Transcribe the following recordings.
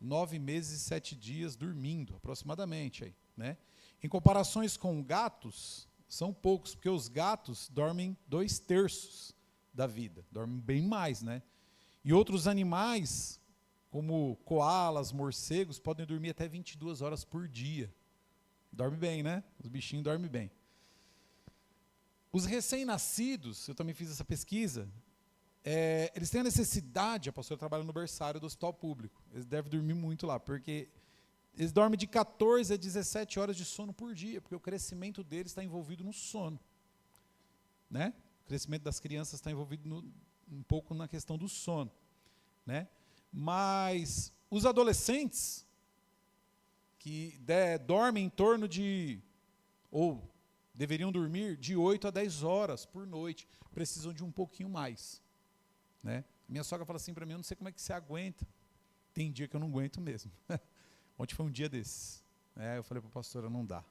9 meses e 7 dias dormindo, aproximadamente. Aí, né? Em comparações com gatos, são poucos, porque os gatos dormem 2/3 da vida, dormem bem mais, né? E outros animais, como coalas, morcegos, podem dormir até 22 horas por dia. Dorme bem, né? Os bichinhos dormem bem. Os recém-nascidos, eu também fiz essa pesquisa, eles têm a necessidade, a pastora trabalha no berçário do hospital público, eles devem dormir muito lá, porque eles dormem de 14 a 17 horas de sono por dia, porque o crescimento deles está envolvido no sono. Né? O crescimento das crianças está envolvido um pouco na questão do sono. Né? Mas os adolescentes, que dormem em torno de, ou deveriam dormir de 8 a 10 horas por noite, precisam de um pouquinho mais. Né? Minha sogra fala assim para mim, eu não sei como é que você aguenta. Tem dia que eu não aguento mesmo. Ontem foi um dia desses. Eu falei para a pastora, não dá.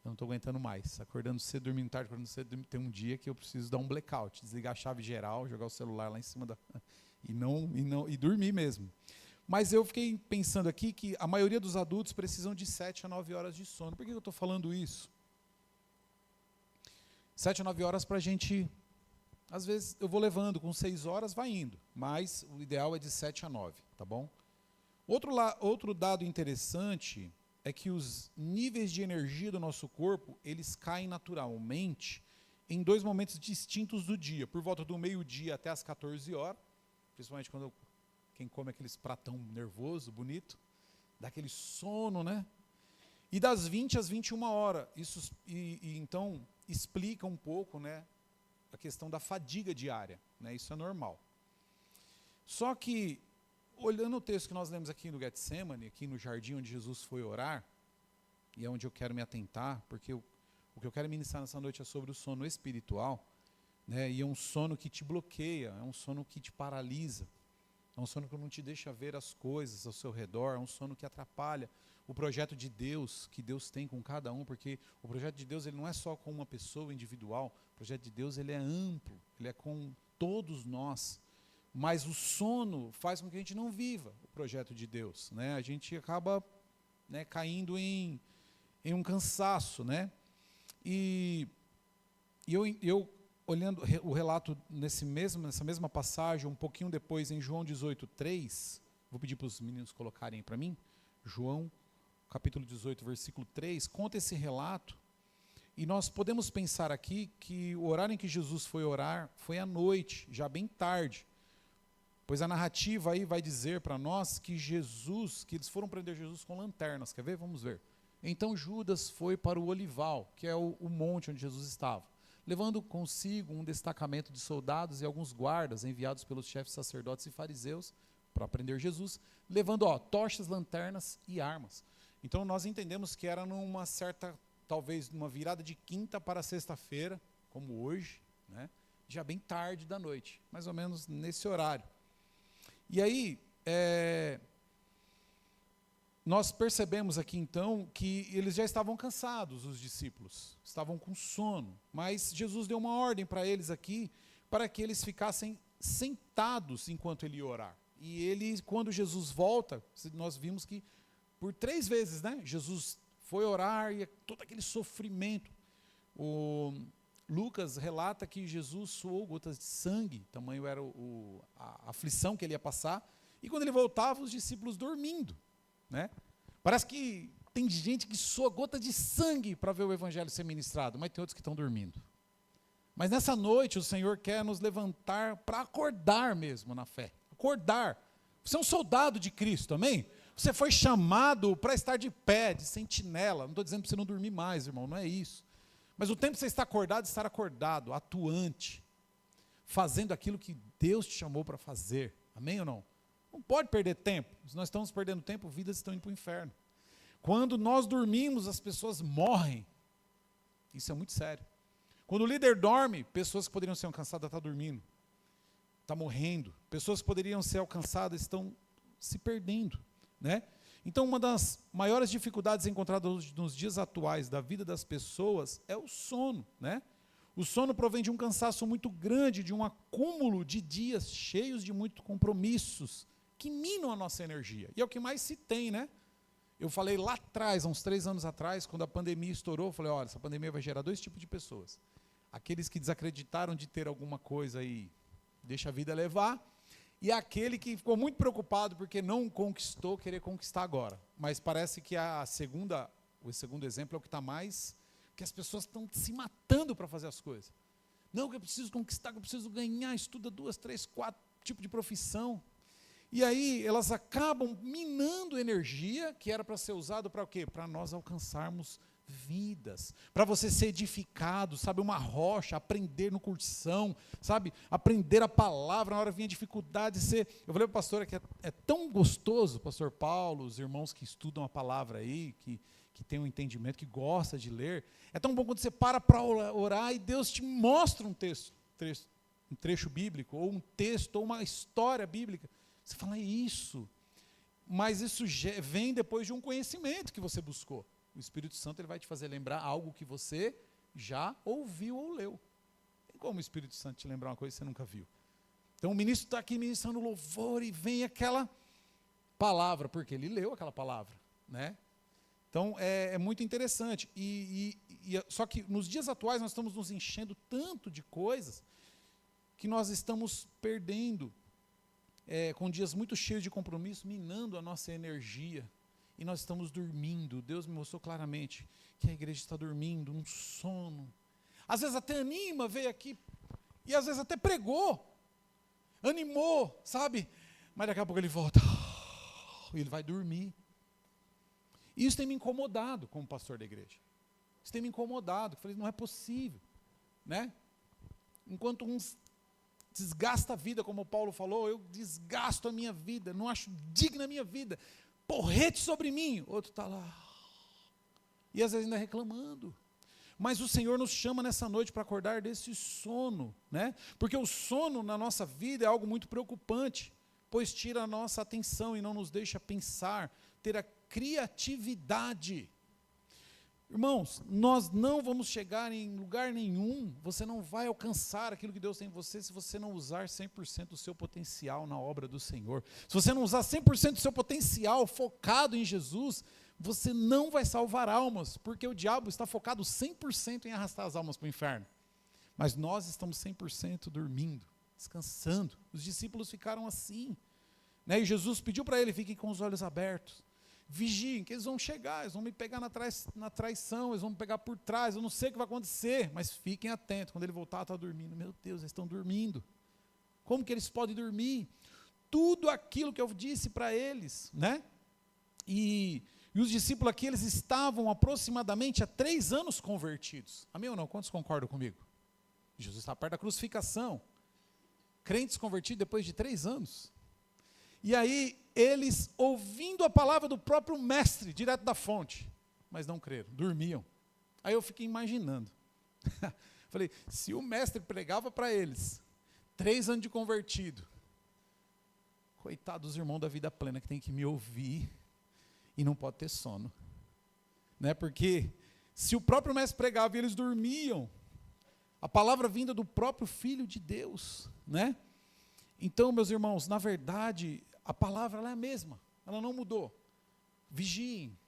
Eu não estou aguentando mais. Acordando cedo, dormindo tarde, acordando cedo, tem um dia que eu preciso dar um blackout, desligar a chave geral, jogar o celular lá em cima e dormir mesmo. Mas eu fiquei pensando aqui que a maioria dos adultos precisam de 7 a 9 horas de sono. Por que eu estou falando isso? 7 a 9 horas para a gente... Às vezes eu vou levando, com 6 horas vai indo, mas o ideal é de 7 a 9, tá bom? Outro dado interessante é que os níveis de energia do nosso corpo, eles caem naturalmente em 2 momentos distintos do dia, por volta do meio-dia até as 14 horas, principalmente quando quem come aqueles pratão nervoso, bonito, dá aquele sono, né? E das 20 às 21 horas, isso então explica um pouco, né, a questão da fadiga diária, né? Isso é normal. Só que, olhando o texto que nós lemos aqui no Getsemane, aqui no jardim onde Jesus foi orar, e é onde eu quero me atentar, porque o que eu quero ministrar nessa noite é sobre o sono espiritual, né? E é um sono que te bloqueia, é um sono que te paralisa, é um sono que não te deixa ver as coisas ao seu redor, é um sono que atrapalha o projeto de Deus, que Deus tem com cada um, porque o projeto de Deus ele não é só com uma pessoa individual, o projeto de Deus ele é amplo, ele é com todos nós, mas o sono faz com que a gente não viva o projeto de Deus, né? A gente acaba, né, caindo em um cansaço, né? E eu olhando o relato nessa mesma passagem, um pouquinho depois em João 18:3, vou pedir para os meninos colocarem para mim, João capítulo 18, versículo 3, conta esse relato, e nós podemos pensar aqui que o horário em que Jesus foi orar foi à noite, já bem tarde, pois a narrativa aí vai dizer para nós que eles foram prender Jesus com lanternas, quer ver? Vamos ver. Então Judas foi para o Olival, que é o monte onde Jesus estava, levando consigo um destacamento de soldados e alguns guardas enviados pelos chefes sacerdotes e fariseus para prender Jesus, levando tochas, lanternas e armas. Então nós entendemos que era numa certa, talvez numa virada de quinta para sexta-feira, como hoje, né? Já bem tarde da noite, mais ou menos nesse horário. E aí, nós percebemos aqui então que eles já estavam cansados, os discípulos, estavam com sono, mas Jesus deu uma ordem para eles aqui, para que eles ficassem sentados enquanto ele ia orar. E quando Jesus volta, nós vimos que por 3 vezes, né, Jesus foi orar e todo aquele sofrimento. O Lucas relata que Jesus suou gotas de sangue, tamanho era a aflição que ele ia passar, e quando ele voltava, os discípulos dormindo. Né? Parece que tem gente que soa gota de sangue para ver o evangelho ser ministrado, mas tem outros que estão dormindo. Mas nessa noite o Senhor quer nos levantar para acordar mesmo na fé. Acordar. Você é um soldado de Cristo, amém? Você foi chamado para estar de pé, de sentinela. Não estou dizendo para você não dormir mais, irmão, não é isso. Mas o tempo que você está acordado, estar acordado, atuante, fazendo aquilo que Deus te chamou para fazer. Amém ou não? Não pode perder tempo. Se nós estamos perdendo tempo, vidas estão indo para o inferno. Quando nós dormimos, as pessoas morrem. Isso é muito sério. Quando o líder dorme, pessoas que poderiam ser alcançadas estão dormindo. Estão morrendo. Pessoas que poderiam ser alcançadas estão se perdendo. Né? Então, uma das maiores dificuldades encontradas nos dias atuais da vida das pessoas é o sono. Né? O sono provém de um cansaço muito grande, de um acúmulo de dias cheios de muitos compromissos que minam a nossa energia. E é o que mais se tem, né? Eu falei lá atrás, há uns 3 anos atrás, quando a pandemia estourou, eu falei, olha, essa pandemia vai gerar 2 tipos de pessoas. Aqueles que desacreditaram de ter alguma coisa e deixa a vida levar, e aquele que ficou muito preocupado porque não conquistou, querer conquistar agora. Mas parece que o segundo exemplo é o que está mais, que as pessoas estão se matando para fazer as coisas. Não, que eu preciso conquistar, que eu preciso ganhar, estuda 2, 3, 4 tipos de profissão. E aí elas acabam minando energia que era para ser usado para o quê? Para nós alcançarmos vidas, para você ser edificado, sabe, uma rocha, aprender no cursão, sabe, aprender a palavra, na hora que vinha dificuldade, eu falei para a pastora que é tão gostoso, pastor Paulo, os irmãos que estudam a palavra aí, que tem um entendimento, que gosta de ler, é tão bom quando você para orar e Deus te mostra um trecho bíblico, ou um texto, ou uma história bíblica, você fala, é isso, mas isso vem depois de um conhecimento que você buscou. O Espírito Santo ele vai te fazer lembrar algo que você já ouviu ou leu. Tem como o Espírito Santo te lembrar uma coisa que você nunca viu? Então o ministro está aqui ministrando louvor e vem aquela palavra, porque ele leu aquela palavra, né? Então é muito interessante. Só que nos dias atuais nós estamos nos enchendo tanto de coisas que nós estamos perdendo, com dias muito cheios de compromisso, minando a nossa energia. E nós estamos dormindo. Deus me mostrou claramente que a igreja está dormindo, um sono. Às vezes até anima, veio aqui, e às vezes até pregou, animou, sabe? Mas daqui a pouco ele volta, e ele vai dormir. E isso tem me incomodado como pastor da igreja. Isso tem me incomodado. Eu falei, não é possível, né? Enquanto uns desgasta a vida, como o Paulo falou, eu desgasto a minha vida, não acho digna a minha vida, porrete sobre mim, outro está lá, e às vezes ainda reclamando, mas o Senhor nos chama nessa noite para acordar desse sono, né? Porque o sono na nossa vida é algo muito preocupante, pois tira a nossa atenção e não nos deixa pensar, ter a criatividade. Irmãos, nós não vamos chegar em lugar nenhum, você não vai alcançar aquilo que Deus tem em você se você não usar 100% do seu potencial na obra do Senhor. Se você não usar 100% do seu potencial focado em Jesus, você não vai salvar almas, porque o diabo está focado 100% em arrastar as almas para o inferno. Mas nós estamos 100% dormindo, descansando. Os discípulos ficaram assim, né? E Jesus pediu para ele, fiquem com os olhos abertos. Vigiem, que eles vão chegar, eles vão me pegar na traição, eles vão me pegar por trás, eu não sei o que vai acontecer, mas fiquem atentos, quando ele voltar, está dormindo. Meu Deus, eles estão dormindo. Como que eles podem dormir? Tudo aquilo que eu disse para eles, né? E os discípulos aqui, eles estavam aproximadamente há 3 anos convertidos. Amém ou não? Quantos concordam comigo? Jesus está perto da crucificação. Crentes convertidos depois de 3 anos. E aí, eles ouvindo a palavra do próprio mestre, direto da fonte, mas não creram, dormiam. Aí eu fiquei imaginando. Falei, se o mestre pregava para eles, 3 anos de convertido, coitado dos irmãos da vida plena que tem que me ouvir e não pode ter sono. Né? Porque se o próprio mestre pregava e eles dormiam, a palavra vinda do próprio Filho de Deus, né? Então, meus irmãos, na verdade, a palavra ela é a mesma, ela não mudou. Vigiem,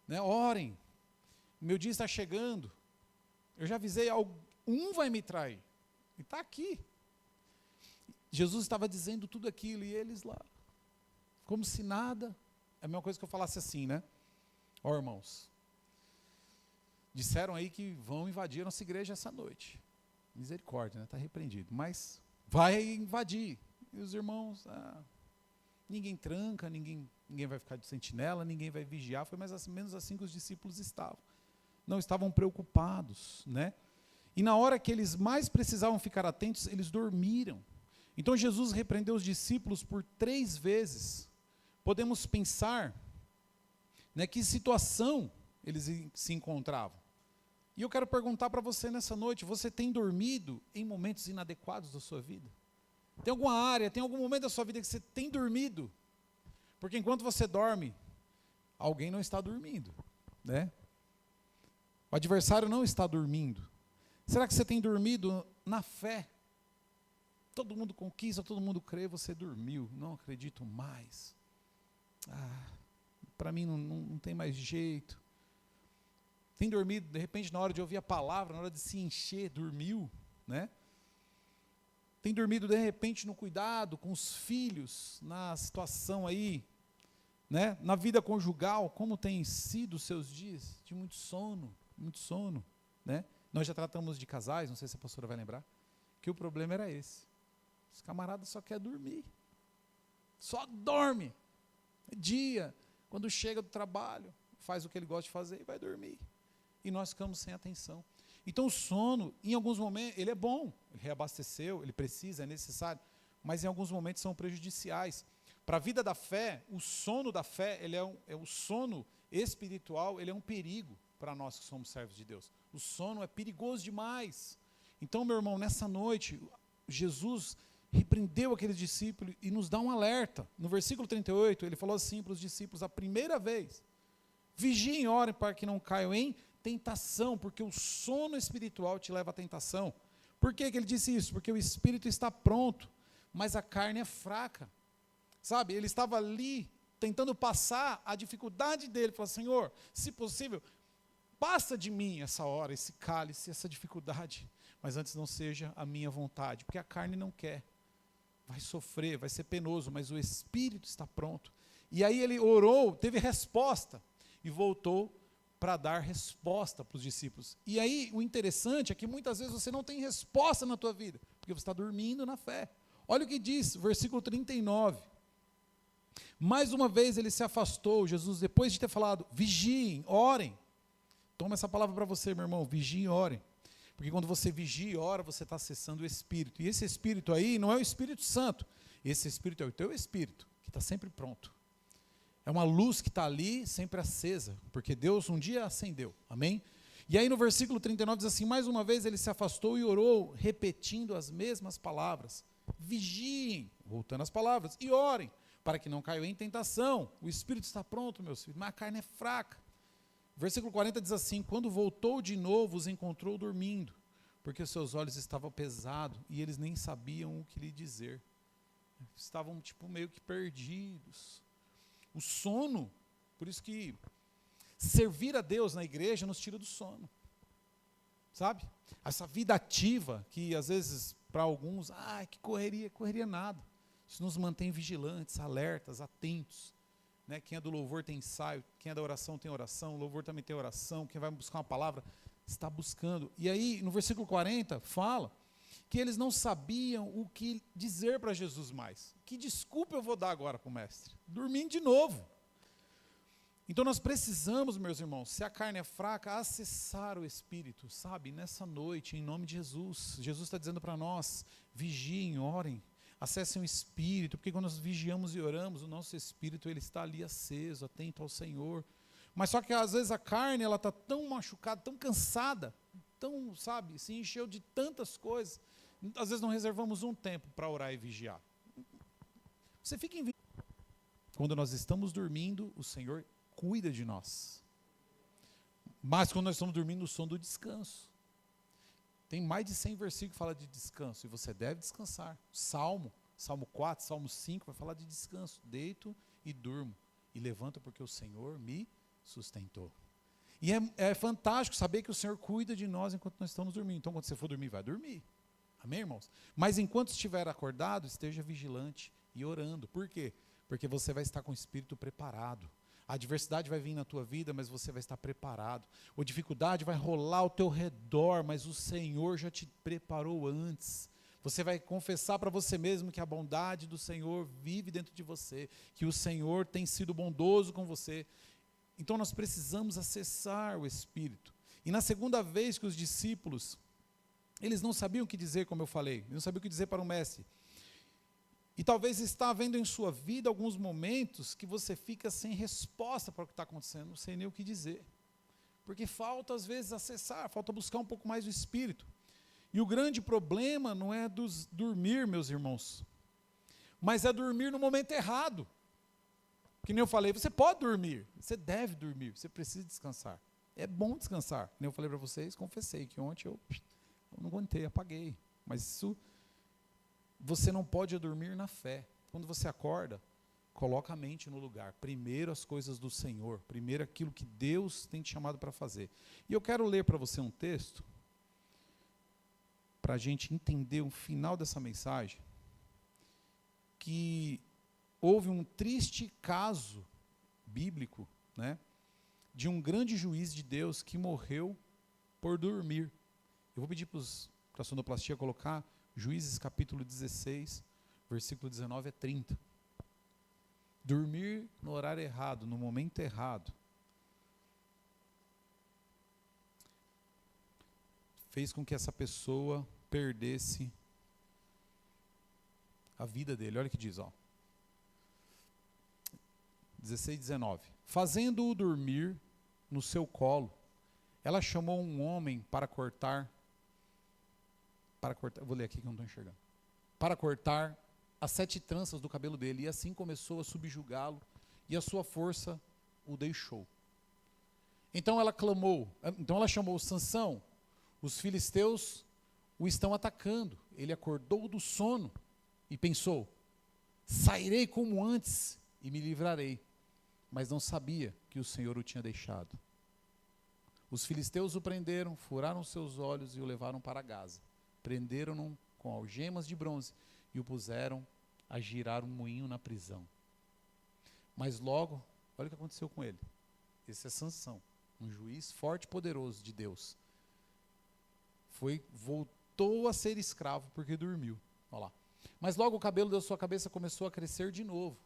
né? Orem, meu dia está chegando, eu já avisei, um vai me trair, e está aqui. Jesus estava dizendo tudo aquilo, e eles lá, como se nada, é a mesma coisa que eu falasse assim, né? Ó, irmãos, disseram aí que vão invadir a nossa igreja essa noite, misericórdia, né? Está repreendido, mas vai invadir, e os irmãos, ninguém tranca, ninguém vai ficar de sentinela, ninguém vai vigiar, foi mais ou menos assim que os discípulos estavam, não estavam preocupados, né? E na hora que eles mais precisavam ficar atentos, eles dormiram. Então Jesus repreendeu os discípulos por 3 vezes, podemos pensar, né, que situação eles se encontravam. E eu quero perguntar para você nessa noite, você tem dormido em momentos inadequados da sua vida? Tem alguma área, tem algum momento da sua vida que você tem dormido? Porque enquanto você dorme, alguém não está dormindo, né? O adversário não está dormindo. Será que você tem dormido na fé? todo mundo conquista, todo mundo crê, você dormiu, não acredito mais. Para mim não tem mais jeito. Tem dormido, de repente, na hora de ouvir a palavra, na hora de se encher, dormiu, né? Tem dormido, de repente, no cuidado com os filhos, na situação aí, né? Na vida conjugal, como tem sido os seus dias? De muito sono, né? Nós já tratamos de casais, não sei se a pastora vai lembrar, que o problema era esse. Os camaradas só querem dormir. Só dorme. É dia, quando chega do trabalho, faz o que ele gosta de fazer e vai dormir. E nós ficamos sem atenção. Então o sono, em alguns momentos, ele é bom, ele reabasteceu, ele precisa, é necessário, mas em alguns momentos são prejudiciais. Para a vida da fé, o sono da fé, o sono espiritual, ele é um perigo para nós que somos servos de Deus. O sono é perigoso demais. Então, meu irmão, nessa noite, Jesus repreendeu aqueles discípulos e nos dá um alerta. No versículo 38, ele falou assim para os discípulos a primeira vez: vigiem e orem para que não caiam em tentação, porque o sono espiritual te leva à tentação. Por que ele disse isso? Porque o espírito está pronto, mas a carne é fraca. Sabe, ele estava ali tentando passar a dificuldade dele. Falou: Senhor, se possível, passa de mim essa hora, esse cálice, essa dificuldade, mas antes não seja a minha vontade, porque a carne não quer. Vai sofrer, vai ser penoso, mas o espírito está pronto. E aí ele orou, teve resposta, e voltou para dar resposta para os discípulos. E aí o interessante é que muitas vezes você não tem resposta na tua vida, porque você está dormindo na fé. Olha o que diz, versículo 39. Mais uma vez ele se afastou, Jesus, depois de ter falado: vigiem, orem. Toma essa palavra para você, meu irmão, vigiem e orem. Porque quando você vigia e ora, você está acessando o Espírito. E esse Espírito aí não é o Espírito Santo. Esse Espírito é o teu Espírito, que está sempre pronto. É uma luz que está ali, sempre acesa, porque Deus um dia acendeu, amém? E aí no versículo 39 diz assim: mais uma vez ele se afastou e orou, repetindo as mesmas palavras. Vigiem, voltando às palavras, e orem, para que não caiam em tentação. O Espírito está pronto, meus filhos, mas a carne é fraca. Versículo 40 diz assim: quando voltou de novo, os encontrou dormindo, porque os seus olhos estavam pesados, e eles nem sabiam o que lhe dizer. Estavam meio que perdidos. O sono, por isso que servir a Deus na igreja nos tira do sono, sabe? Essa vida ativa, que às vezes para alguns, que correria nada. Isso nos mantém vigilantes, alertas, atentos. Né? Quem é do louvor tem ensaio, quem é da oração tem oração, o louvor também tem oração, quem vai buscar uma palavra está buscando. E aí, no versículo 40, fala que eles não sabiam o que dizer para Jesus mais. Que desculpa eu vou dar agora para o mestre? Dormindo de novo. Então nós precisamos, meus irmãos, se a carne é fraca, acessar o Espírito, sabe? Nessa noite, em nome de Jesus. Jesus está dizendo para nós: vigiem, orem, acessem o Espírito, porque quando nós vigiamos e oramos, o nosso Espírito ele está ali aceso, atento ao Senhor. Mas só que às vezes a carne ela está tão machucada, tão cansada, tão, sabe, se encheu de tantas coisas. Às vezes não reservamos um tempo para orar e vigiar. Você fica em... Quando nós estamos dormindo, o Senhor cuida de nós. Mas quando nós estamos dormindo, o sono do descanso. Tem mais de 100 versículos que falam de descanso, e você deve descansar. Salmo 4, Salmo 5, vai falar de descanso. Deito e durmo, e levanto porque o Senhor me sustentou. E é fantástico saber que o Senhor cuida de nós enquanto nós estamos dormindo. Então, quando você for dormir, vai dormir. Amém, irmãos? Mas enquanto estiver acordado, esteja vigilante e orando. Por quê? Porque você vai estar com o espírito preparado. A adversidade vai vir na tua vida, mas você vai estar preparado. A dificuldade vai rolar ao teu redor, mas o Senhor já te preparou antes. Você vai confessar para você mesmo que a bondade do Senhor vive dentro de você, que o Senhor tem sido bondoso com você. Então nós precisamos acessar o Espírito. E na segunda vez que os discípulos, eles não sabiam o que dizer, como eu falei, eles não sabiam o que dizer para o mestre. E talvez está havendo em sua vida alguns momentos que você fica sem resposta para o que está acontecendo, não sei nem o que dizer. Porque falta às vezes acessar, falta buscar um pouco mais o Espírito. E o grande problema não é dormir, meus irmãos, mas é dormir no momento errado. Que nem eu falei, você pode dormir, você deve dormir, você precisa descansar. É bom descansar. Que nem eu falei para vocês, confessei que ontem eu não aguentei, apaguei. Mas isso você não pode dormir na fé. Quando você acorda, coloca a mente no lugar. Primeiro as coisas do Senhor. Primeiro aquilo que Deus tem te chamado para fazer. E eu quero ler para você um texto, para a gente entender o final dessa mensagem, que houve um triste caso bíblico, né, de um grande juiz de Deus que morreu por dormir. Eu vou pedir para a sonoplastia colocar Juízes capítulo 16, versículo 19 a 30. Dormir no horário errado, no momento errado, fez com que essa pessoa perdesse a vida dele. Olha o que diz, ó. 16, 19. Fazendo-o dormir no seu colo, ela chamou um homem para cortar, vou ler aqui que eu não estou enxergando, para cortar as 7 tranças do cabelo dele, e assim começou a subjugá-lo, e a sua força o deixou. Então ela chamou Sansão, os filisteus o estão atacando. Ele acordou do sono e pensou: sairei como antes e me livrarei. Mas não sabia que o Senhor o tinha deixado. Os filisteus o prenderam, furaram seus olhos e o levaram para Gaza. Prenderam-no com algemas de bronze e o puseram a girar um moinho na prisão. Mas logo, olha o que aconteceu com ele. Esse é Sansão, um juiz forte e poderoso de Deus. Voltou a ser escravo porque dormiu. Olha lá. Mas logo o cabelo da sua cabeça começou a crescer de novo.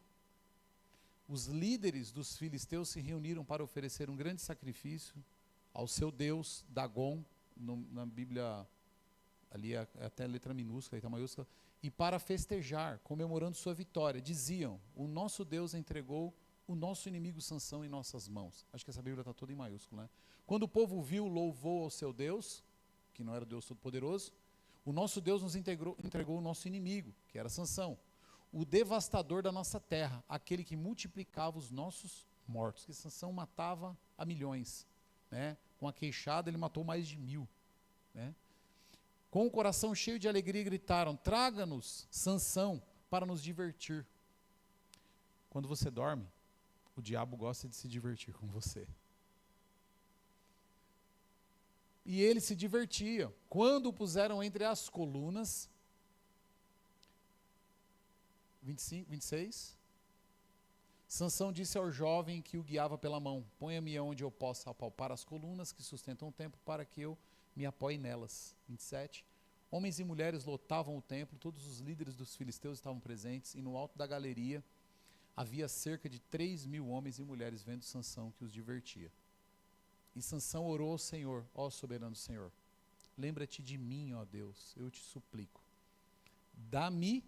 Os líderes dos filisteus se reuniram para oferecer um grande sacrifício ao seu deus, Dagon, na Bíblia, ali é até letra minúscula, letra maiúscula, e para festejar, comemorando sua vitória. Diziam: o nosso Deus entregou o nosso inimigo Sansão em nossas mãos. Acho que essa Bíblia está toda em maiúsculo, né? Quando o povo viu, louvou ao seu Deus, que não era o Deus Todo-Poderoso. O nosso Deus nos entregou o nosso inimigo, que era Sansão, o devastador da nossa terra, aquele que multiplicava os nossos mortos, que Sansão matava a milhões, né? Com a queixada ele matou mais de 1000, né? Com o coração cheio de alegria gritaram: traga-nos Sansão para nos divertir. Quando você dorme, o diabo gosta de se divertir com você. E ele se divertia. Quando o puseram entre as colunas, 25, 26, Sansão disse ao jovem que o guiava pela mão: ponha-me onde eu possa apalpar as colunas que sustentam o templo, para que eu me apoie nelas. 27. Homens e mulheres lotavam o templo, todos os líderes dos filisteus estavam presentes, e no alto da galeria havia cerca de 3.000 homens e mulheres vendo Sansão, que os divertia. E Sansão orou ao Senhor: ó soberano Senhor, lembra-te de mim, ó Deus, eu te suplico. Dá-me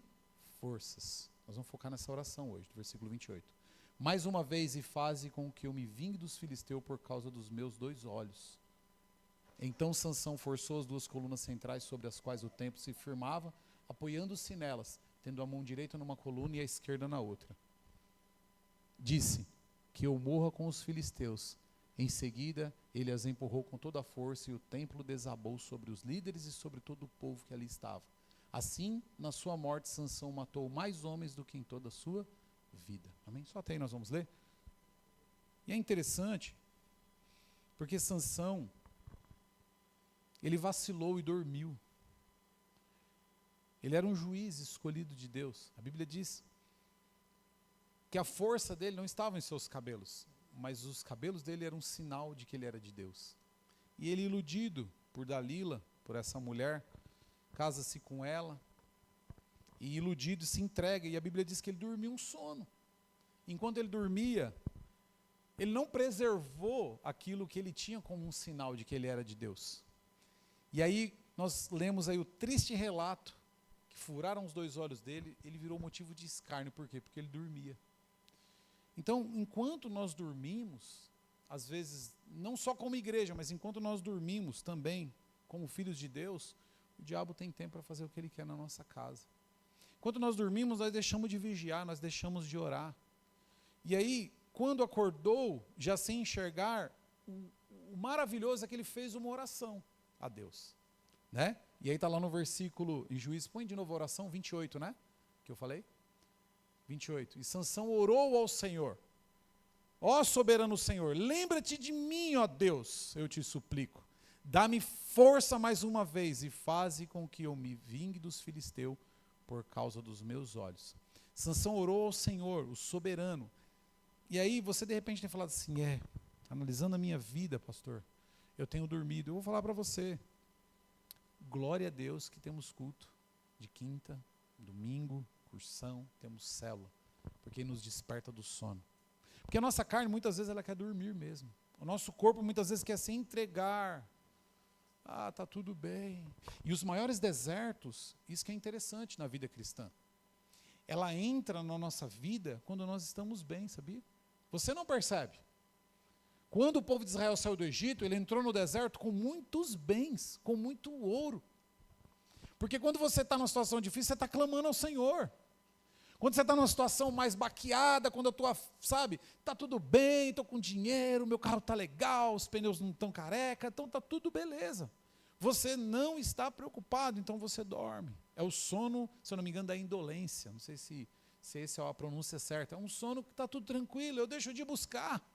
forças. Nós vamos focar nessa oração hoje, do versículo 28. Mais uma vez, e faze com que eu me vingue dos filisteus por causa dos meus 2 olhos. Então Sansão forçou as 2 colunas centrais sobre as quais o templo se firmava, apoiando-se nelas, tendo a mão direita numa coluna e a esquerda na outra. Disse: que eu morra com os filisteus. Em seguida, ele as empurrou com toda a força, e o templo desabou sobre os líderes e sobre todo o povo que ali estava. Assim, na sua morte, Sansão matou mais homens do que em toda a sua vida. Amém? Só até aí nós vamos ler. E é interessante, porque Sansão, ele vacilou e dormiu. Ele era um juiz escolhido de Deus. A Bíblia diz que a força dele não estava em seus cabelos, mas os cabelos dele eram um sinal de que ele era de Deus. E ele, iludido por Dalila, por essa mulher, casa-se com ela, e iludido se entrega, e a Bíblia diz que ele dormiu um sono. Enquanto ele dormia, ele não preservou aquilo que ele tinha como um sinal de que ele era de Deus. E aí nós lemos aí o triste relato, que furaram os 2 olhos dele, ele virou motivo de escárnio. Por quê? Porque ele dormia. Então, enquanto nós dormimos, às vezes, não só como igreja, mas enquanto nós dormimos também, como filhos de Deus, o diabo tem tempo para fazer o que ele quer na nossa casa. Enquanto nós dormimos, nós deixamos de vigiar, nós deixamos de orar. E aí, quando acordou, já sem enxergar, o maravilhoso é que ele fez uma oração a Deus, né? E aí está lá no versículo, em Juízes, põe de novo a oração, 28, né? Que eu falei? 28. E Sansão orou ao Senhor. Ó soberano Senhor, lembra-te de mim, ó Deus, eu te suplico. Dá-me força mais uma vez e faze com que eu me vingue dos filisteus por causa dos meus olhos. Sansão orou ao Senhor, o soberano. E aí você de repente tem falado assim, analisando a minha vida, pastor, eu tenho dormido. Eu vou falar para você, glória a Deus que temos culto de quinta, domingo, cursão, temos célula, porque nos desperta do sono. Porque a nossa carne muitas vezes ela quer dormir mesmo. O nosso corpo muitas vezes quer se entregar. Tá tudo bem. E os maiores desertos, isso que é interessante na vida cristã. Ela entra na nossa vida quando nós estamos bem, sabia? Você não percebe. Quando o povo de Israel saiu do Egito, ele entrou no deserto com muitos bens, com muito ouro. Porque quando você está numa situação difícil, você está clamando ao Senhor. Quando você está numa situação mais baqueada, quando eu estou, está tudo bem, estou com dinheiro, meu carro está legal, os pneus não estão careca, então está tudo beleza. Você não está preocupado, então você dorme. É o sono, se eu não me engano, da indolência. Não sei se essa é a pronúncia certa. É um sono que está tudo tranquilo, eu deixo de buscar.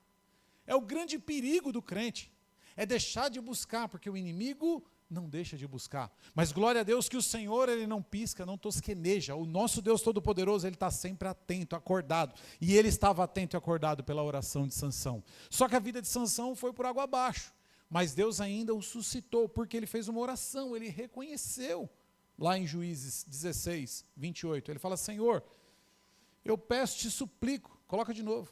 É o grande perigo do crente, é deixar de buscar, porque o inimigo não deixa de buscar. Mas glória a Deus que o Senhor, ele não pisca, não tosqueneja. O nosso Deus Todo-Poderoso, ele está sempre atento, acordado. E ele estava atento e acordado pela oração de Sansão. Só que a vida de Sansão foi por água abaixo. Mas Deus ainda o suscitou, porque ele fez uma oração, ele reconheceu. Lá em Juízes 16, 28, ele fala, Senhor, eu peço, te suplico, coloca de novo,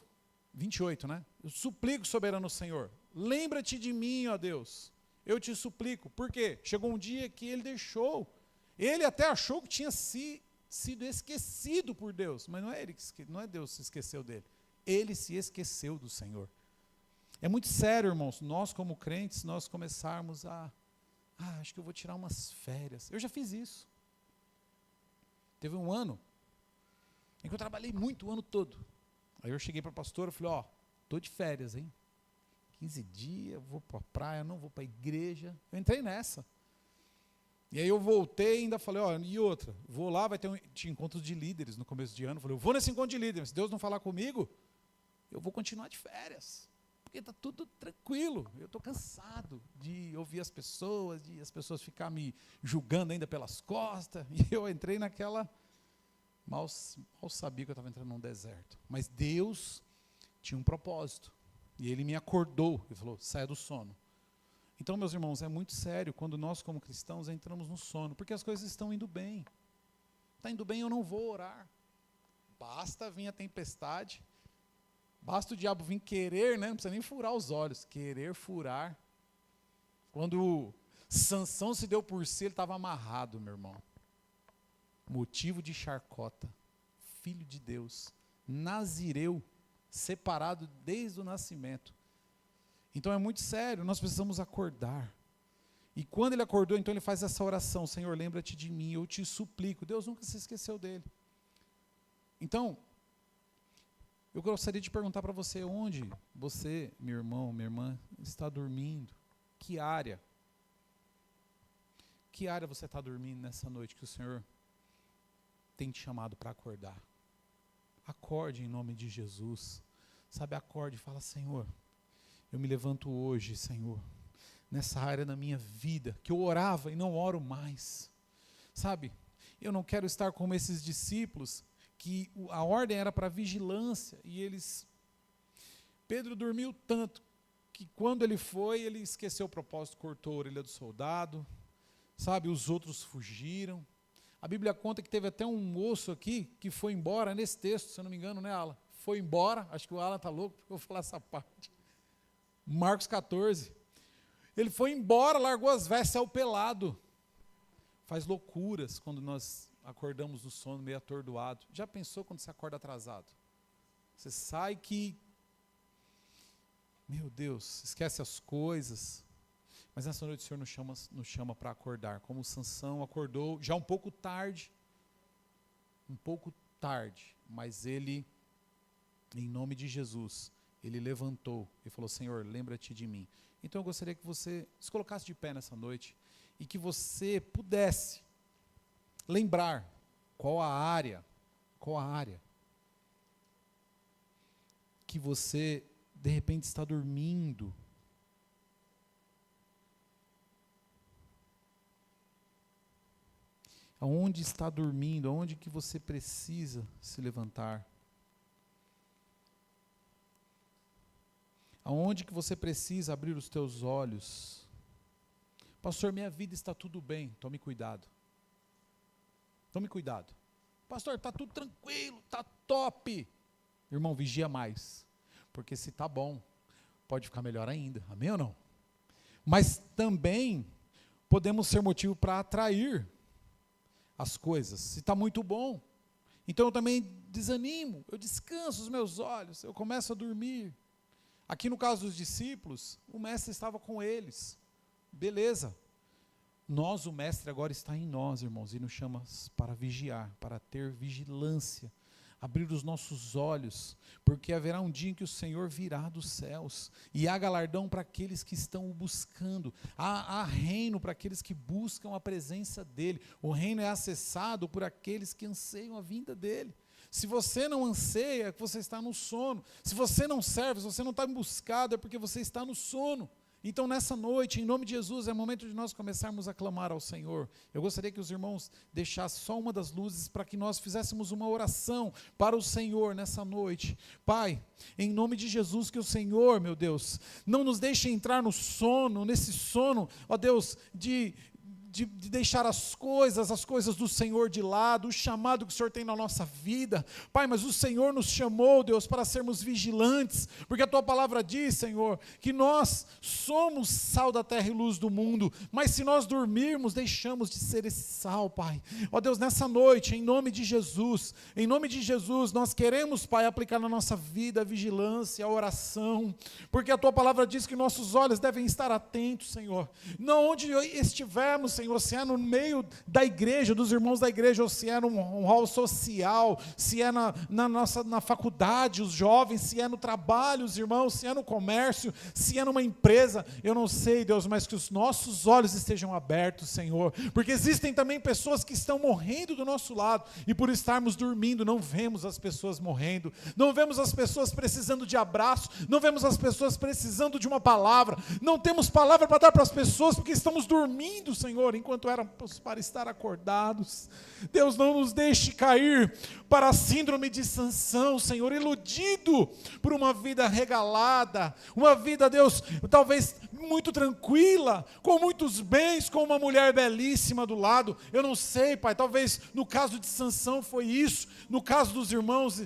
28, né? Eu suplico, soberano Senhor, lembra-te de mim, ó Deus. Eu te suplico. Por quê? Chegou um dia que ele deixou. Ele até achou que tinha sido esquecido por Deus. Mas não é Deus que se esqueceu dele. Ele se esqueceu do Senhor. É muito sério, irmãos. Nós como crentes, nós começarmos acho que eu vou tirar umas férias. Eu já fiz isso. Teve um ano em que eu trabalhei muito o ano todo. Aí eu cheguei para a pastora e falei, estou de férias, hein? 15 dias, vou para a praia, não vou para a igreja. Eu entrei nessa. E aí eu voltei e ainda falei, e outra, vou lá, tinha encontros de líderes no começo de ano. Falei, eu vou nesse encontro de líderes, se Deus não falar comigo, eu vou continuar de férias. Porque está tudo tranquilo. Eu estou cansado de ouvir as pessoas, de as pessoas ficarem me julgando ainda pelas costas. E eu entrei naquela... Mal sabia que eu estava entrando num deserto. Mas Deus tinha um propósito. E ele me acordou, ele falou, saia do sono. Então, meus irmãos, é muito sério quando nós como cristãos entramos no sono, porque as coisas estão indo bem. Está indo bem, eu não vou orar. Basta vir a tempestade, basta o diabo vir querer, não precisa nem furar os olhos, querer furar. Quando Sansão se deu por si, ele estava amarrado, meu irmão. Motivo de chacota, filho de Deus, nazireu, separado desde o nascimento. Então é muito sério, nós precisamos acordar. E quando ele acordou, então ele faz essa oração, Senhor, lembra-te de mim, eu te suplico. Deus nunca se esqueceu dele. Então, eu gostaria de perguntar para você, onde você, meu irmão, minha irmã, está dormindo? Que área? Que área você está dormindo nessa noite que o Senhor tem te chamado para acordar? Acorde em nome de Jesus. Sabe, acorde e fala, Senhor, eu me levanto hoje, Senhor, nessa área da minha vida, que eu orava e não oro mais. Sabe, eu não quero estar como esses discípulos, que a ordem era para vigilância, e Pedro dormiu tanto, que quando ele foi, ele esqueceu o propósito, cortou a orelha do soldado, sabe, os outros fugiram. A Bíblia conta que teve até um moço aqui que foi embora nesse texto, se eu não me engano, né, Alan? Foi embora, acho que o Alan está louco, porque eu vou falar essa parte. Marcos 14. Ele foi embora, largou as vestes, saiu pelado. Faz loucuras quando nós acordamos do sono meio atordoado. Já pensou quando você acorda atrasado? Você sai que, meu Deus, esquece as coisas. Mas nessa noite o Senhor nos chama para acordar, como Sansão acordou, já um pouco tarde, mas ele, em nome de Jesus, ele levantou e falou, Senhor, lembra-te de mim. Então eu gostaria que você se colocasse de pé nessa noite, e que você pudesse lembrar qual a área que você, de repente, está dormindo. Aonde está dormindo? Aonde que você precisa se levantar? Aonde que você precisa abrir os teus olhos? Pastor, minha vida está tudo bem. Tome cuidado. Tome cuidado. Pastor, está tudo tranquilo, está top. Irmão, vigia mais. Porque se está bom, pode ficar melhor ainda. Amém ou não? Mas também podemos ser motivo para atrair as coisas. Se está muito bom, então eu também desanimo, eu descanso os meus olhos, eu começo a dormir. Aqui no caso dos discípulos, o mestre estava com eles, beleza. O mestre agora está em nós, irmãos, e nos chama para vigiar, para ter vigilância, abrir os nossos olhos, porque haverá um dia em que o Senhor virá dos céus, e há galardão para aqueles que estão o buscando, há reino para aqueles que buscam a presença dEle. O reino é acessado por aqueles que anseiam a vinda dEle. Se você não anseia, é que você está no sono. Se você não serve, se você não está buscado, é porque você está no sono. Então nessa noite, em nome de Jesus, é momento de nós começarmos a clamar ao Senhor. Eu gostaria que os irmãos deixassem só uma das luzes para que nós fizéssemos uma oração para o Senhor nessa noite. Pai, em nome de Jesus, que o Senhor, meu Deus, não nos deixe entrar no sono, nesse sono, ó Deus, de deixar as coisas do Senhor de lado, o chamado que o Senhor tem na nossa vida. Pai, mas o Senhor nos chamou, Deus, para sermos vigilantes, porque a Tua palavra diz, Senhor, que nós somos sal da terra e luz do mundo, mas se nós dormirmos, deixamos de ser esse sal, Pai. Ó Deus, nessa noite, em nome de Jesus, nós queremos, Pai, aplicar na nossa vida a vigilância, a oração, porque a Tua palavra diz que nossos olhos devem estar atentos, Senhor, não onde estivermos, Senhor, se é no meio da igreja, dos irmãos da igreja, ou se é num hall social, se é na faculdade, os jovens, se é no trabalho, os irmãos, se é no comércio, se é numa empresa, eu não sei, Deus, mas que os nossos olhos estejam abertos, Senhor, porque existem também pessoas que estão morrendo do nosso lado, e por estarmos dormindo, não vemos as pessoas morrendo, não vemos as pessoas precisando de abraço, não vemos as pessoas precisando de uma palavra, não temos palavra para dar para as pessoas, porque estamos dormindo, Senhor, enquanto éramos para estar acordados. Deus, não nos deixe cair para a síndrome de Sansão, Senhor, iludido por uma vida regalada, uma vida, Deus, talvez muito tranquila, com muitos bens, com uma mulher belíssima do lado. Eu não sei, Pai, talvez no caso de Sansão foi isso, no caso dos irmãos,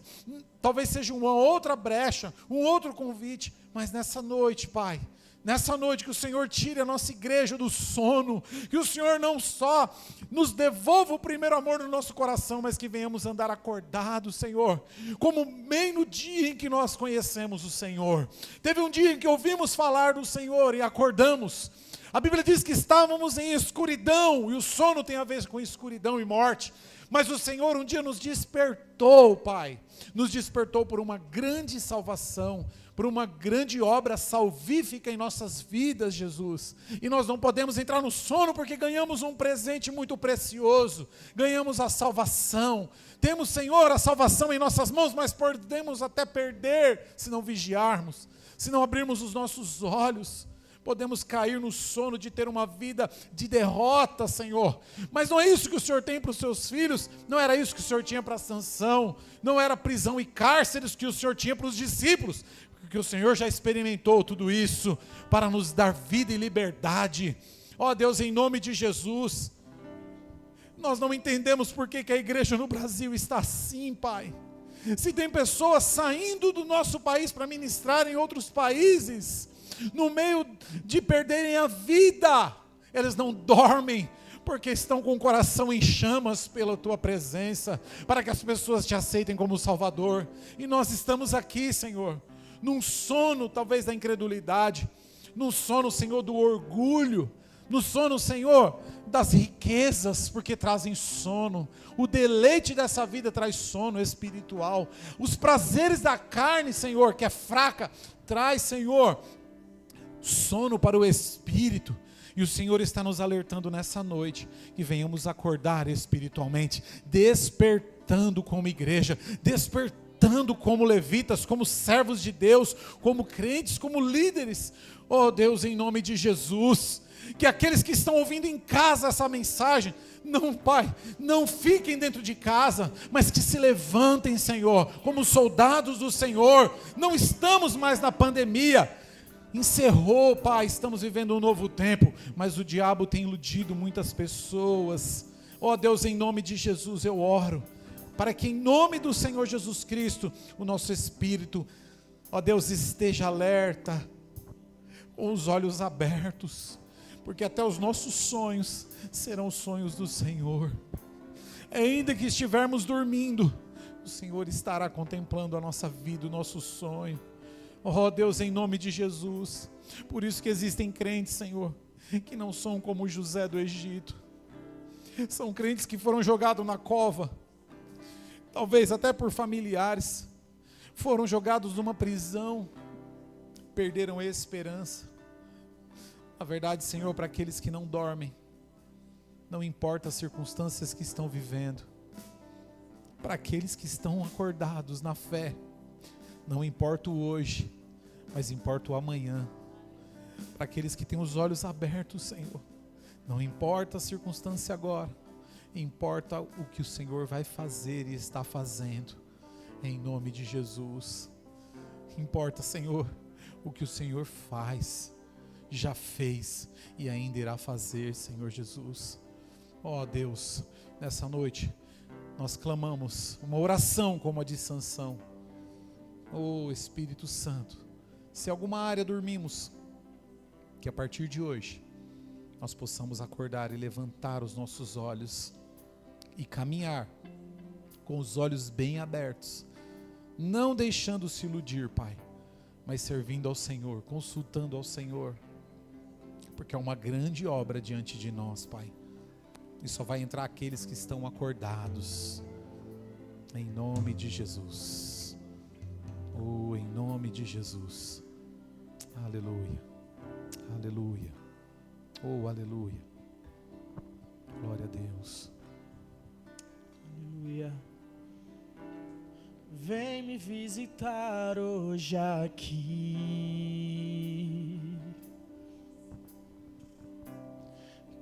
talvez seja uma outra brecha, um outro convite, mas nessa noite, Pai, nessa noite que o Senhor tire a nossa igreja do sono, que o Senhor não só nos devolva o primeiro amor no nosso coração, mas que venhamos andar acordados, Senhor, como bem no dia em que nós conhecemos o Senhor. Teve um dia em que ouvimos falar do Senhor e acordamos. A Bíblia diz que estávamos em escuridão, e o sono tem a ver com escuridão e morte, mas o Senhor um dia nos despertou, Pai, nos despertou por uma grande salvação, por uma grande obra salvífica em nossas vidas, Jesus, e nós não podemos entrar no sono porque ganhamos um presente muito precioso, ganhamos a salvação, temos, Senhor, a salvação em nossas mãos, mas podemos até perder, se não vigiarmos, se não abrirmos os nossos olhos, podemos cair no sono de ter uma vida de derrota, Senhor, mas não é isso que o Senhor tem para os seus filhos, não era isso que o Senhor tinha para Sansão, não era prisão e cárceres que o Senhor tinha para os discípulos, porque o Senhor já experimentou tudo isso, para nos dar vida e liberdade. Ó Deus, em nome de Jesus, nós não entendemos por que a igreja no Brasil está assim, Pai, se tem pessoas saindo do nosso país para ministrar em outros países, no meio de perderem a vida, eles não dormem, porque estão com o coração em chamas pela Tua presença, para que as pessoas Te aceitem como Salvador, e nós estamos aqui, Senhor, num sono talvez da incredulidade, num sono, Senhor, do orgulho, no sono, Senhor, das riquezas, porque trazem sono, o deleite dessa vida traz sono espiritual, os prazeres da carne, Senhor, que é fraca, traz, Senhor, sono para o espírito, E o Senhor está nos alertando nessa noite, que venhamos acordar espiritualmente, despertando como igreja, despertando como levitas, como servos de Deus, como crentes, como líderes. Oh Deus, em nome de Jesus, que aqueles que estão ouvindo em casa essa mensagem, não, Pai, não fiquem dentro de casa, mas que se levantem, Senhor, como soldados do Senhor. Não estamos mais na pandemia, encerrou, Pai, estamos vivendo um novo tempo, mas o diabo tem iludido muitas pessoas. Ó Deus, em nome de Jesus eu oro, para que em nome do Senhor Jesus Cristo, o nosso espírito, ó Deus, esteja alerta, com os olhos abertos, porque até os nossos sonhos serão sonhos do Senhor. Ainda que estivermos dormindo, o Senhor estará contemplando a nossa vida, o nosso sonho. Oh Deus, em nome de Jesus. Por isso que existem crentes, Senhor, que não são como José do Egito. São crentes que foram jogados na cova, talvez até por familiares, foram jogados numa prisão, perderam a esperança. A verdade, Senhor, para aqueles que não dormem, não importa as circunstâncias que estão vivendo. Para aqueles que estão acordados na fé, não importa o hoje, mas importa o amanhã. Para aqueles que têm os olhos abertos, Senhor, não importa a circunstância agora, importa o que o Senhor vai fazer e está fazendo, em nome de Jesus. Importa, Senhor, o que o Senhor faz, já fez e ainda irá fazer, Senhor Jesus. Ó Deus, nessa noite nós clamamos uma oração como a de Sansão. Ó Espírito Santo, se alguma área dormimos, que a partir de hoje nós possamos acordar e levantar os nossos olhos e caminhar com os olhos bem abertos, não deixando se iludir, Pai, mas servindo ao Senhor, consultando ao Senhor, porque é uma grande obra diante de nós, Pai, e só vai entrar aqueles que estão acordados, em nome de Jesus. Oh, em nome de Jesus. Aleluia, aleluia, oh, aleluia, glória a Deus. Aleluia. Vem me visitar hoje aqui.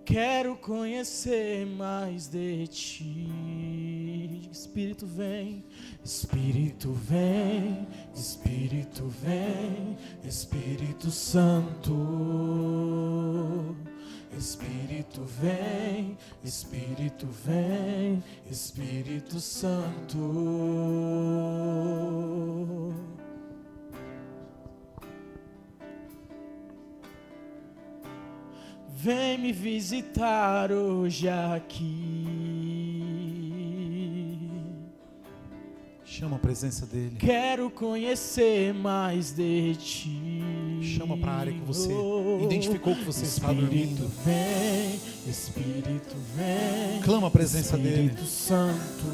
Quero conhecer mais de ti. Espírito vem, Espírito vem, Espírito vem, Espírito Santo. Espírito vem, Espírito vem, Espírito Santo. Vem me visitar hoje aqui. Chama a presença dele. Quero conhecer mais de ti. Chama para a área que você identificou que você está dormindo. Vem, Espírito vem. Clama a presença dele. Espírito Santo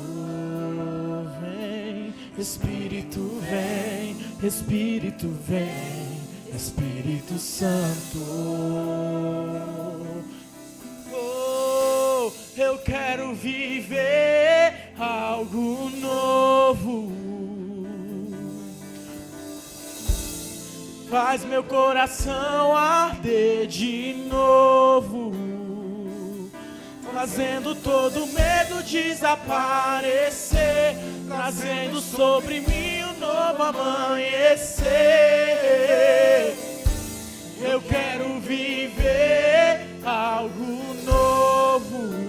vem, Espírito vem, Espírito vem, Espírito Santo. Oh, eu quero viver algo novo. Faz meu coração arder de novo, fazendo todo medo desaparecer, trazendo sobre mim um novo amanhecer. Eu quero viver algo novo.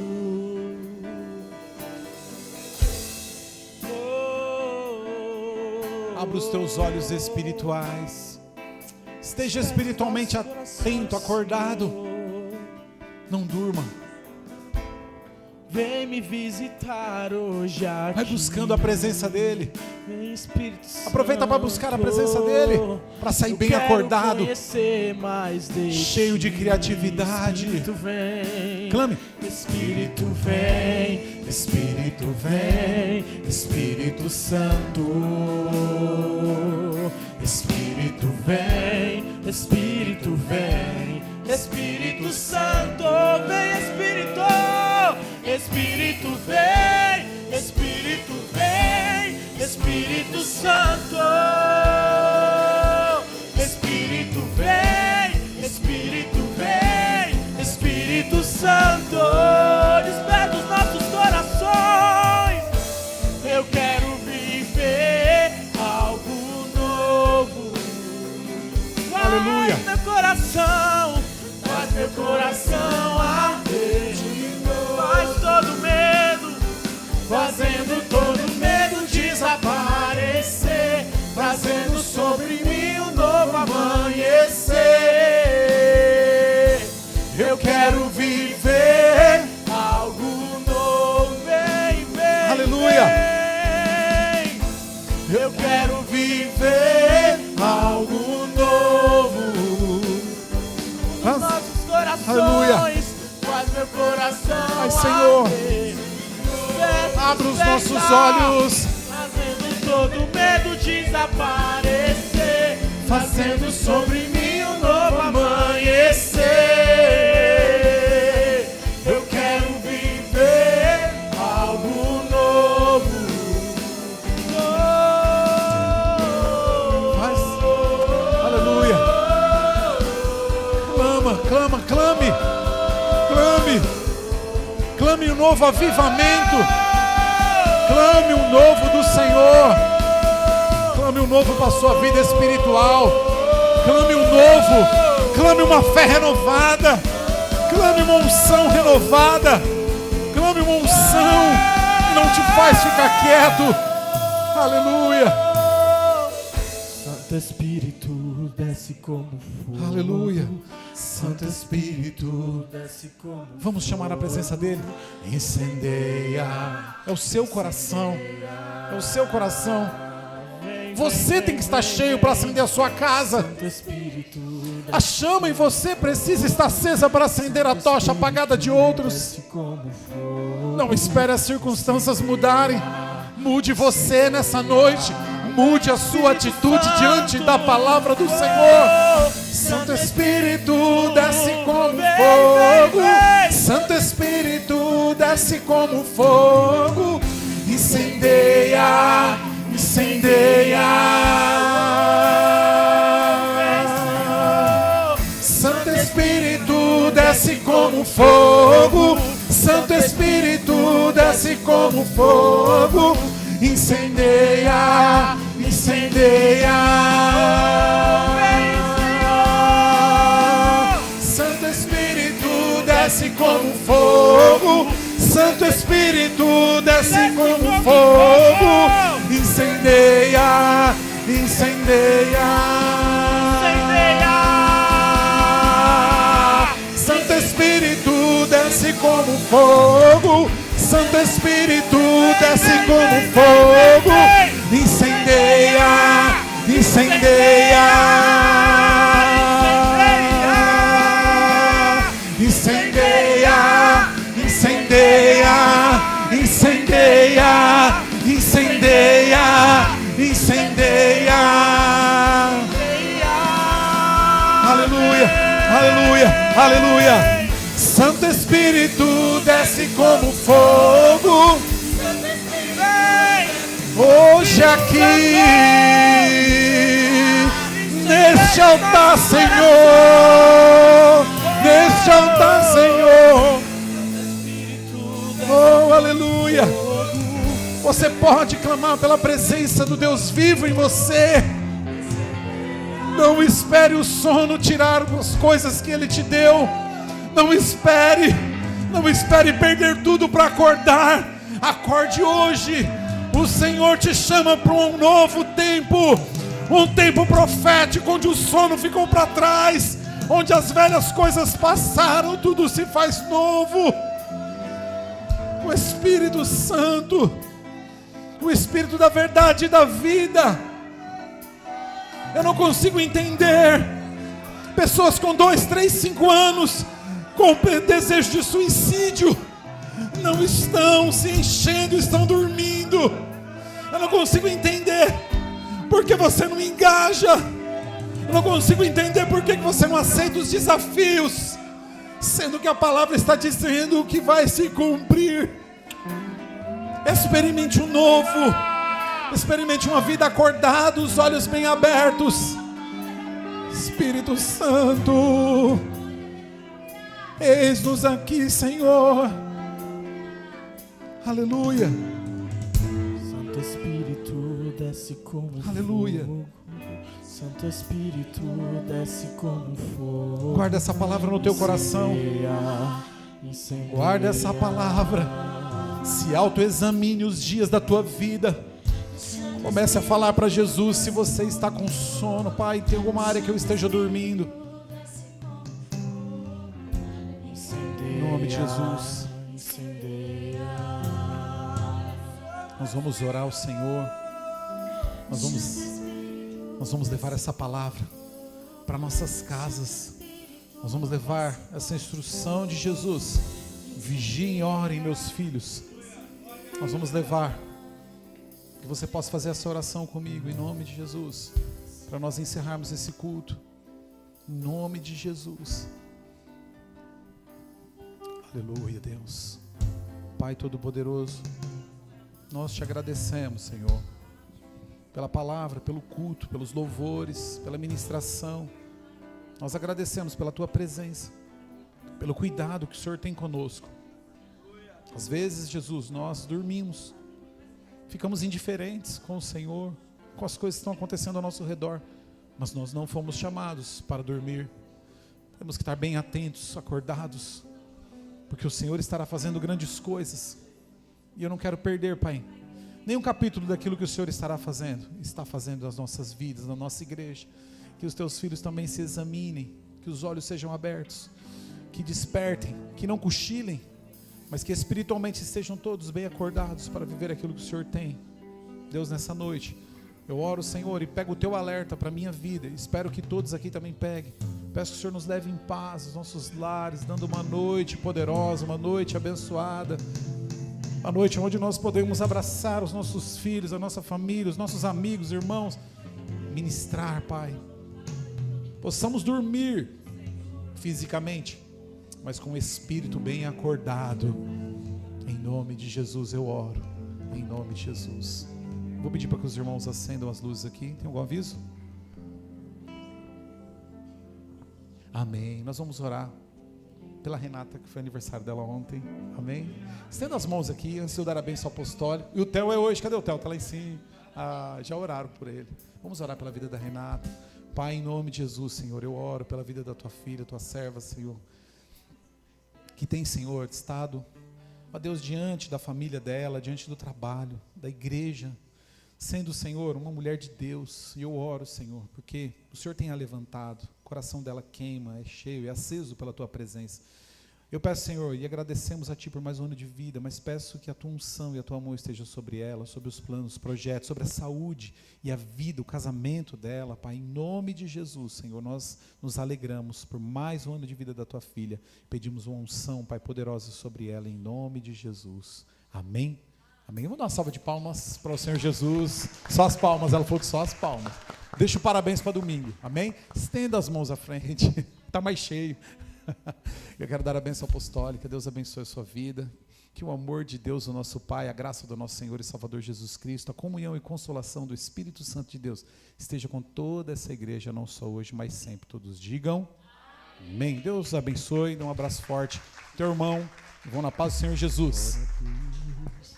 Abra os teus olhos espirituais. Esteja espiritualmente atento, acordado. Não durma. Vem me visitar hoje aqui. Vai buscando a presença dele. Vem, Espírito Santo. Aproveita para buscar a presença dele, para sair bem acordado, cheio de criatividade. Espírito vem. Clame. Espírito vem, Espírito vem, Espírito Santo. Espírito vem, Espírito vem, Espírito Santo. coração arder de novo. Faz todo medo, fazendo todo medo desaparecer, trazendo sobre mim um novo amanhecer. Eu quero viver algo novo, vem, vem, Aleluia. vem. Eu quero viver algo novo nos nossos corações. Aleluia. Faz meu coração Ai, Senhor, arder. abra os nossos olhos, Fazendo todo medo desaparecer, fazendo sobre mim um novo amanhecer. Eu quero viver algo novo. Faz. Aleluia. Clama, clame. Clame um novo avivamento. Clame um novo do Senhor. Clame um novo para a sua vida espiritual. Clame um novo. Clame uma fé renovada. Clame uma unção renovada. Clame uma unção que não te faz ficar quieto. Aleluia. Santo Espírito, desce como fogo. Aleluia. Santo Espírito, desce como Vamos chamar a presença dele. incendeia. É o seu coração. É o seu coração. Você tem que estar cheio para acender a sua casa. Santo Espírito, A chama em você precisa estar acesa para acender a tocha apagada de outros. desce como fogo. Não espere as circunstâncias mudarem. Mude você nessa noite. Mude a sua atitude diante da palavra do Senhor. Santo Espírito, desce como fogo. Santo Espírito, desce como fogo. Incendeia, incendeia. Santo Espírito, desce como fogo. Santo Espírito, desce como fogo. Incendeia, incendeia. Santo Espírito, desce como fogo. Santo Espírito, desce como fogo. Incendeia, incendeia. Santo Espírito, desce como fogo. Santo Espírito, desce como fogo. Incendeia, incendeia. Incendeia, incendeia. Incendeia, incendeia. Incendeia. Aleluia, aleluia, aleluia. Santo Espírito, desce como fogo. Hoje aqui, neste altar, Senhor. Neste altar, Senhor. Oh, aleluia. Você pode clamar pela presença do Deus vivo em você. Não espere o sono tirar as coisas que Ele te deu. Não espere perder tudo para acordar. Acorde hoje. O Senhor te chama para um novo tempo. Um tempo profético, onde o sono ficou para trás, onde as velhas coisas passaram, tudo se faz novo. O Espírito Santo, o Espírito da verdade e da vida. Eu não consigo entender pessoas com 2, 3, 5 anos com desejo de suicídio, não estão se enchendo, estão dormindo. Eu não consigo entender por que você não engaja. Eu não consigo entender por que você não aceita os desafios, sendo que a palavra está dizendo que vai se cumprir. Experimente um novo. Experimente uma vida acordada, os olhos bem abertos. Espírito Santo, eis-nos aqui, Senhor. Aleluia. Santo Espírito, desce como Aleluia. fogo. Santo Espírito desce como fogo. Guarda essa palavra no teu coração. Incendeia. Guarda essa palavra. Se autoexamine os dias da tua vida. Comece a falar para Jesus se você está com sono. Pai, tem alguma área que eu esteja dormindo. Em nome de Jesus. Nós vamos orar ao Senhor. Nós vamos levar essa palavra para nossas casas. Nós vamos levar essa instrução de Jesus. Vigiem e orem, meus filhos. Nós vamos levar. Que você possa fazer essa oração comigo, em nome de Jesus. Para nós encerrarmos esse culto. Em nome de Jesus. Aleluia, Deus. Pai Todo-Poderoso, nós te agradecemos, Senhor, pela palavra, pelo culto, pelos louvores, pela ministração. Nós agradecemos pela tua presença, pelo cuidado que o Senhor tem conosco. Às vezes, Jesus, nós dormimos, ficamos indiferentes com o Senhor, com as coisas que estão acontecendo ao nosso redor, mas nós não fomos chamados para dormir. Temos que estar bem atentos, acordados, porque o Senhor estará fazendo grandes coisas, e eu não quero perder, Pai, nenhum capítulo daquilo que o Senhor está fazendo nas nossas vidas, na nossa igreja. Que os teus filhos também se examinem, que os olhos sejam abertos, que despertem, que não cochilem, mas que espiritualmente estejam todos bem acordados para viver aquilo que o Senhor tem. Deus, nessa noite, eu oro, Senhor, e pego o teu alerta para a minha vida. Espero que todos aqui também peguem. Peço que o Senhor nos leve em paz aos nossos lares, dando uma noite poderosa, uma noite abençoada, uma noite onde nós podemos abraçar os nossos filhos, a nossa família, os nossos amigos, irmãos, ministrar, Pai. Possamos dormir fisicamente, mas com o espírito bem acordado. Em nome de Jesus eu oro, em nome de Jesus. Vou pedir para que os irmãos acendam as luzes aqui. Tem algum aviso? Amém. Nós vamos orar pela Renata, que foi aniversário dela ontem. Amém. Estenda as mãos aqui antes de eu dar a bênção apostólica. E o Theo é hoje. Cadê o Theo? Está lá em cima. Já oraram por ele. Vamos orar pela vida da Renata. Pai, em nome de Jesus, Senhor, eu oro pela vida da tua filha, tua serva, Senhor, que tem, Senhor, estado, ó Deus, diante da família dela, diante do trabalho, da igreja, sendo, Senhor, uma mulher de Deus. E eu oro, Senhor, porque o Senhor tem a levantado, o coração dela queima, é cheio, é aceso pela tua presença. Eu peço, Senhor, e agradecemos a Ti por mais um ano de vida, mas peço que a Tua unção e a Tua mão esteja sobre ela, sobre os planos, os projetos, sobre a saúde e a vida, o casamento dela, Pai, em nome de Jesus, Senhor, nós nos alegramos por mais um ano de vida da Tua filha, pedimos uma unção, Pai, poderosa sobre ela, em nome de Jesus, amém? Amém? Vamos dar uma salva de palmas para o Senhor Jesus, só as palmas, ela falou que só as palmas, deixa o parabéns para domingo, amém? Estenda as mãos à frente, está mais cheio. Eu quero dar a bênção apostólica. Deus abençoe a sua vida, que o amor de Deus, o nosso Pai, a graça do nosso Senhor e Salvador Jesus Cristo, a comunhão e consolação do Espírito Santo de Deus esteja com toda essa igreja, não só hoje, mas sempre. Todos digam amém. Deus abençoe, dê um abraço forte teu irmão, vão na paz do Senhor Jesus.